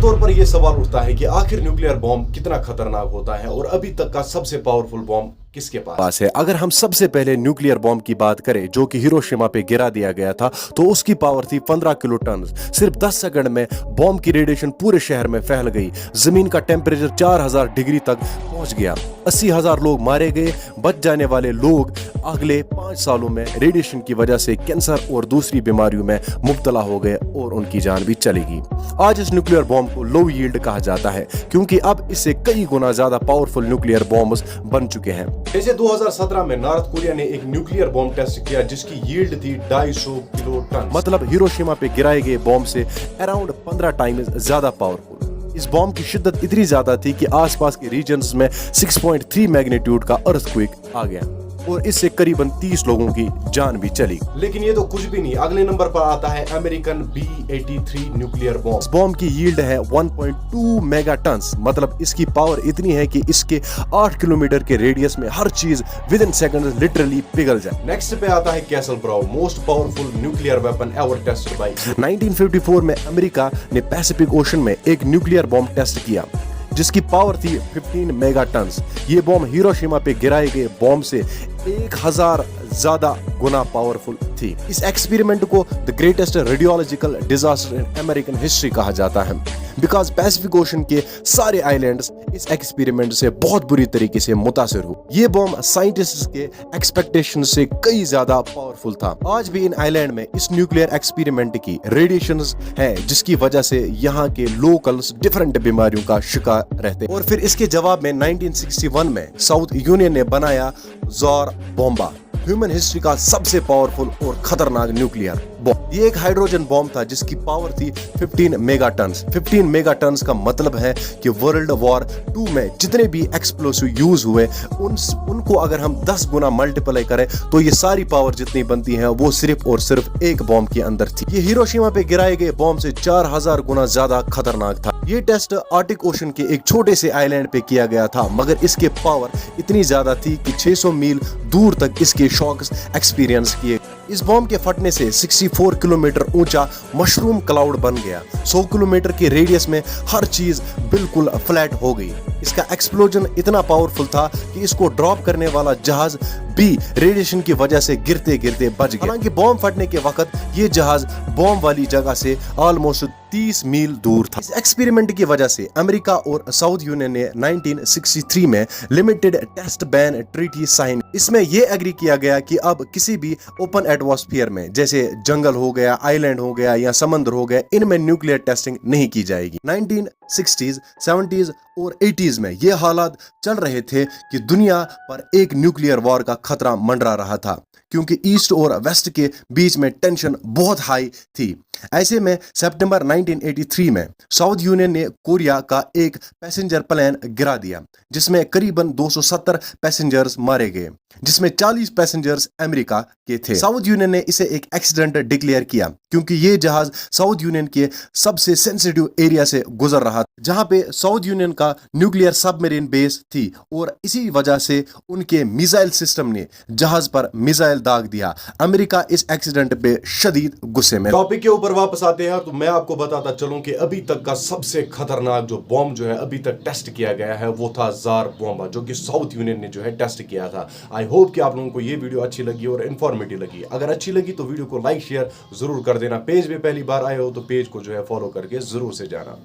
आमतौर पर यह सवाल उठता है कि आखिर न्यूक्लियर बॉम्ब कितना खतरनाक होता है और अभी तक का सबसे पावरफुल बॉम्ब किसके पास है। अगर हम सबसे पहले न्यूक्लियर बॉम्ब की बात करें जो कि हिरोशिमा पे गिरा दिया गया था, तो उसकी पावर थी 15 किलो टन। सिर्फ 10 सेकंड में बॉम्ब की रेडिएशन पूरे शहर में फैल गई। जमीन का टेम्परेचर 4000 डिग्री तक पहुंच गया। 80,000 लोग मारे गए। बच जाने वाले लोग अगले 5 सालों में रेडिएशन की वजह से कैंसर और दूसरी बीमारियों में मुब्तला हो गए और उनकी जान भी चली गई। आज इस न्यूक्लियर बॉम्ब को लो यील्ड कहा जाता है क्योंकि अब इससे कई गुना ज्यादा पावरफुल न्यूक्लियर बॉम्ब्स बन चुके हैं। जैसे 2017 में नॉर्थ कोरिया ने एक न्यूक्लियर बॉम्ब टेस्ट किया जिसकी यील्ड थी 250 किलो टन, मतलब हिरोशिमा पे गिराए गए बॉम्ब से अराउंड 15 टाइम्स ज्यादा पावरफुल। इस बॉम्ब की शिद्दत इतनी ज्यादा थी कि आसपास के रीजन्स में 6.3 मैग्नीट्यूड का अर्थक्वेक आ गया और इससे करीबन 30 लोगों की जान भी चली। लेकिन ये तो कुछ भी नहीं। अगले नंबर पर आता है अमेरिकन B-83 न्यूक्लियर बॉम्ब। इस बॉम्ब की यील्ड है 1.2 मेगा टन्स, मतलब इसकी पावर इतनी है कि इसके 8 किलोमीटर के रेडियस में हर चीज विद इन सेकंड लिटरली पिघल जाए। नेक्स्ट पे आता है castle bro, most powerful nuclear weapon ever tested by. 1954 में अमेरिका ने पैसिफिक ओशन में एक न्यूक्लियर बॉम्ब टेस्ट किया जिसकी पावर थी 15 मेगा टन्स। ये बॉम्ब हिरोशिमा पे गिराए गए बॉम्ब से 1000 ज्यादा गुना पावरफुल थी। इस एक्सपेरिमेंट को the greatest radiological disaster in American history कहा जाता है बिकॉज पैसिफिक ओशन के सारे आइलैंड्स इस एक्सपेरिमेंट से बहुत बुरी तरीके से मुतासिर हुए। ये बॉम्ब साइंटिस्ट्स के एक्सपेक्टेशन से कई ज्यादा पावरफुल था। आज भी इन आइलैंड में इस न्यूक्लियर एक्सपेरिमेंट की रेडिएशंस है जिसकी वजह से यहाँ के लोकल्स डिफरेंट बीमारियों का शिकार रहते। और फिर इसके जवाब में 1961 में साउथ यूनियन ने बनाया ज़ार बॉम्बा, ह्यूमन हिस्ट्री का सबसे पावरफुल और खतरनाक न्यूक्लियर बॉम्ब। ये एक हाइड्रोजन बॉम्ब था जिसकी पावर थी 15 मेगा टन्स। 15 मेगा टन्स का मतलब है कि वर्ल्ड वॉर 2 में जितने भी एक्सप्लोसिव यूज हुए उनको अगर हम 10 गुना मल्टीप्लाई करें तो ये सारी पावर जितनी बनती है वो सिर्फ और सिर्फ एक बॉम्ब के अंदर थी। ये हिरोशिमा पे गिराए गए बॉम्ब से 4000 गुना ज्यादा खतरनाक था। ये टेस्ट आर्टिक ओशन के एक छोटे से आइलैंड पे किया गया था, मगर इसके पावर इतनी ज्यादा थी कि 600 मील दूर तक इसके शॉक्स एक्सपीरियंस किए। इस बॉम्ब के फटने से 64 किलोमीटर ऊंचा मशरूम क्लाउड बन गया। 100 किलोमीटर के रेडियस में हर चीज बिल्कुल फ्लैट हो गई। इसका एक्सप्लोजन इतना पावरफुल था कि इसको ड्रॉप करने वाला जहाज भी रेडिएशन की वजह से गिरते गिरते बच गया। हालांकि बॉम्ब फटने के वक्त ये जहाज बॉम्ब वाली जगह से ऑलमोस्ट 30 मील दूर था। इस एक्सपेरिमेंट की वजह से अमेरिका और साउथ यूनियन ने 1963 में limited test ban treaty sign. इसमें यह एग्री किया गया कि अब किसी भी ओपन एटमॉस्फेयर में जैसे जंगल हो गया, आइलैंड हो गया या समंदर हो गया, इनमें न्यूक्लियर टेस्टिंग नहीं की जाएगी। 1960s, 70s और 80s में ये हालात चल रहे थे कि दुनिया पर एक न्यूक्लियर वॉर का खतरा मंडरा रहा था क्योंकि ईस्ट और वेस्ट के बीच में टेंशन बहुत हाई थी। ऐसे में सितंबर 1983 में साउथ यूनियन ने कोरिया का एक पैसेंजर प्लेन गिरा दिया जिसमें करीबन 270 पैसेंजर्स मारे गए, जिसमें 40 पैसेंजर्स अमेरिका के थे। साउथ यूनियन ने इसे एक एक्सीडेंट डिक्लेयर किया क्योंकि ये जहाज साउथ यूनियन के सबसे सेंसिटिव एरिया से गुजर रहा था जहां पे साउथ यूनियन का न्यूक्लियर सबमरीन बेस थी और इसी वजह से उनके मिसाइल सिस्टम ने जहाज पर मिसाइल दाग दिया। अमेरिका इस एक्सीडेंट पे शदीद गुस्से में। टॉपिक के ऊपर वापस आते हैं तो मैं आपको बताता चलूं कि अभी तक का सबसे खतरनाक जो बॉम्ब जो है अभी तक टेस्ट किया गया है वो था ज़ार बॉम्बा, जो कि साउथ यूनियन ने जो है टेस्ट किया था। आई होप कि आप लोगों को ये वीडियो अच्छी लगी और इन्फॉर्मेटिव लगी। अगर अच्छी लगी तो वीडियो को लाइक शेयर जरूर कर देना। पेज पे पहली बार आए हो तो पेज को जो है फॉलो करके जरूर से जाना।